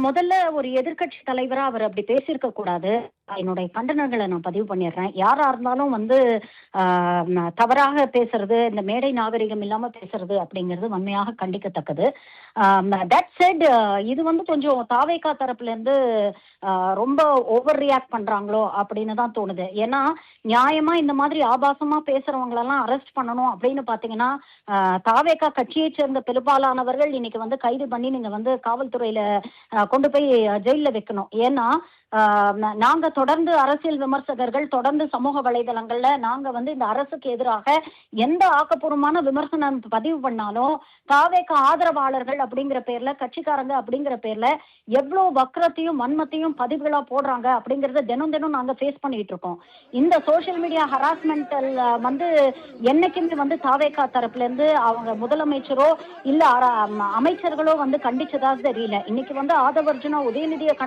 முதல்ல ஒரு எதிர்க்கட்சி தலைவரா அவர் அப்படி பேசியிருக்க கூடாது. என்னுடைய கண்டனங்கள நான் பதிவு பண்ணிடுறேன். யாரா இருந்தாலும் வந்து தவறாக பேசுறது, இந்த மேடை நாகரிகம் இல்லாம பேசுறது அப்படிங்கிறது வன்மையாக கண்டிக்கத்தக்கது. தட் செட் இது வந்து கொஞ்சம் தாவேகா தரப்புலேருந்து ரொம்ப ஓவர் ரியாக்ட் பண்றாங்களோ அப்படின்னு தான் தோணுது. ஏன்னா, நியாயமா இந்த மாதிரி ஆபாசமா பேசுறவங்களெல்லாம் அரெஸ்ட் பண்ணணும் அப்படின்னு பார்த்தீங்கன்னா, தாவேகா கட்சியைச் சேர்ந்த பெரும்பாலானவர்கள் இன்னைக்கு வந்து கைது பண்ணி நீங்க வந்து காவல்துறையில கொண்டு போய் ஜெயில்ல வைக்கணும். ஏன்னா நாங்க தொடர்ந்து அரசியல் விமர்சகர்கள் தொடர்ந்து சமூக வலைதளங்கள்ல நாங்க வந்து இந்த அரசுக்கு எதிராக எந்த ஆக்கப்பூர்வமான விமர்சனம் பதிவு பண்ணாலும் தாவேக ஆதரவாளர்கள் அப்படிங்கிற பேர்ல கட்சிக்காரங்க அப்படிங்கிற பேர்ல எவ்வளவு வக்கரத்தையும் வன்மத்தையும் பதிவுகளா போடுறாங்க அப்படிங்கறத தினம் தினம் நாங்க ஃபேஸ் பண்ணிட்டு இருக்கோம். இந்த சோசியல் மீடியா ஹராஸ்மெண்டல் வந்து என்னைக்குமே வந்து தாவேகா தரப்புல இருந்து அவங்க முதலமைச்சரோ இல்ல அமைச்சர்களோ வந்து கண்டிச்சதா தெரியல. இன்னைக்கு வந்து ஆதவர்ஜுனா உதயநிதியை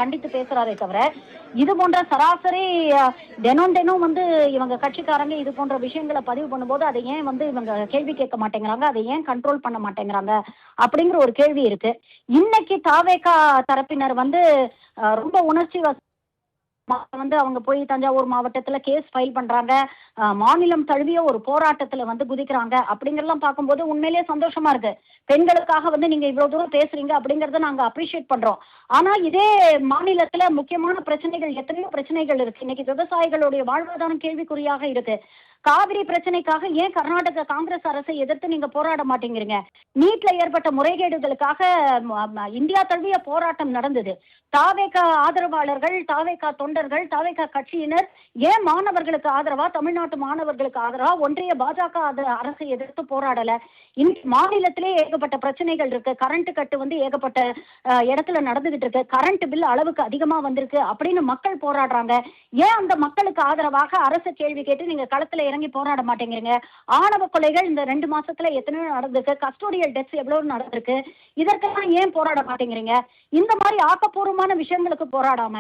கண்டித்து பேசுறாரே தவிர இது போன்ற சராசரி தினம் தினம் வந்து இவங்க கட்சிக்காரங்க இது போன்ற விஷயங்களை பதிவு பண்ணும்போது அதை ஏன் வந்து இவங்க கேள்வி கேட்க மாட்டேங்கிறாங்க, அதை ஏன் கண்ட்ரோல் பண்ண மாட்டேங்கிறாங்க அப்படிங்கிற ஒரு கேள்வி இருக்கு. இன்னைக்கு தாவேகா தரப்பினர் வந்து ரொம்ப உணர்ச்சி வந்து அவங்க போய் தஞ்சாவூர் மாவட்டத்துல கேஸ் ஃபைல் பண்றாங்க, மாநிலம் தழுவிய ஒரு போராட்டத்துல வந்து குதிக்கிறாங்க அப்படிங்கறதெல்லாம் பார்க்கும்போது உண்மையிலேயே சந்தோஷமா இருக்கு. பெண்களுக்காக வந்து நீங்க இவ்வளவு தூரம் பேசுறீங்க அப்படிங்கறத நாங்க அப்ரிஷியேட் பண்றோம். ஆனா இதே மாநிலத்துல முக்கியமான பிரச்சனைகள் எத்தனையோ பிரச்சனைகள் இருக்கு. இன்னைக்கு விவசாயிகளுடைய வாழ்வாதாரம் கேள்விக்குறியாக இருக்கு. காவிரி பிரச்சனைக்காக ஏன் கர்நாடக காங்கிரஸ் அரசை எதிர்த்து நீங்க போராட மாட்டேங்கிறீங்க? நீட்ல ஏற்பட்ட முறைகேடுகளுக்காக இந்தியா தழுவிய போராட்டம் நடந்தது. தாவேகா ஆதரவாளர்கள், தாவேகா தொண்டர்கள், தாவேகா கட்சியினர் ஏன் மாணவர்களுக்கு ஆதரவா, தமிழ்நாட்டு மாணவர்களுக்கு ஆதரவா ஒன்றிய பாஜக அரசை எதிர்த்து போராடல? மாநிலத்திலே ஏகப்பட்ட பிரச்சனைகள் இருக்கு. கரண்ட் கட்டு வந்து ஏகப்பட்ட இடத்துல நடந்துகிட்டு இருக்கு. கரண்ட் பில் அளவுக்கு அதிகமா வந்திருக்கு அப்படின்னு மக்கள் போராடுறாங்க. ஏன் அந்த மக்களுக்கு ஆதரவாக அரசு கேள்வி கேட்டு நீங்க களத்துல இறங்கி போராட மாட்டேங்கிறீங்க? ஆணவ கொலைகள் இந்த 2 மாசத்துல எத்தனையோ நடந்திருக்கு. கஸ்டோடியல் டெத்ஸ் எவ்வளவு நடந்திருக்கு. இதற்கெல்லாம் ஏன் போராட மாட்டேங்கிறீங்க? இந்த மாதிரி ஆக்கப்பூர்வமான விஷயங்களுக்கு போராடாம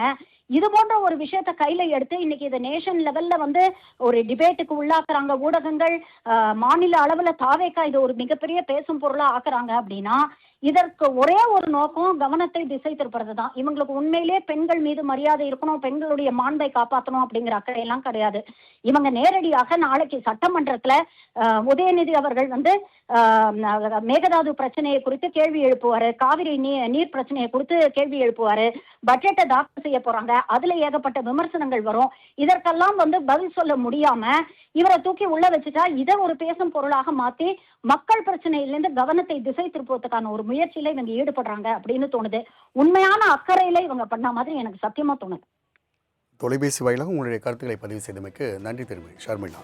இது போன்ற ஒரு விஷயத்த கையில எடுத்து இன்னைக்கு இதை நேஷன் லெவல்ல வந்து ஒரு டிபேட்டுக்கு உள்ளாக்குறாங்க ஊடகங்கள். மாநில அளவுல தாவேக்கா இது ஒரு மிகப்பெரிய பேசும் பொருளா ஆக்குறாங்க அப்படின்னா இதற்கு ஒரே ஒரு நோக்கம் கவனத்தை திசை திருப்புறது தான். இவங்களுக்கு உண்மையிலேயே பெண்கள் மீது மரியாதை இருக்கணும், பெண்களுடைய மாண்பை காப்பாற்றணும் அப்படிங்கிற அக்கறை எல்லாம் கிடையாது. இவங்க நேரடியாக நாளைக்கு சட்டமன்றத்துல உதயநிதி அவர்கள் வந்து மேகதாது பிரச்சனையை குறித்து கேள்வி எழுப்புவாரு, காவிரி நீர் பிரச்சனையை குறித்து கேள்வி எழுப்புவாரு, பட்ஜெட்டை தாக்கல் செய்ய போறாங்க. அதுல ஏகப்பட்ட விமர்சனங்கள் வரும். இதற்கெல்லாம் வந்து பதில் சொல்ல முடியாம இவரை தூக்கி உள்ள வச்சுட்டா இதை ஒரு பேசும் பொருளாக மாத்தி மக்கள் பிரச்சனையிலிருந்து கவனத்தை திசை திருப்புவதற்கான ஒரு முயற்சியில இவங்க ஈடுபடுறாங்க அப்படின்னு தோணுது. உண்மையான அக்கறையில இவங்க பண்ண மாதிரி எனக்கு சத்தியமா தோணுது. தொலைபேசி வாயிலாக உங்களுடைய கருத்துக்களை பதிவு செய்தமைக்கு நன்றி திருமதி ஷர்மிளா.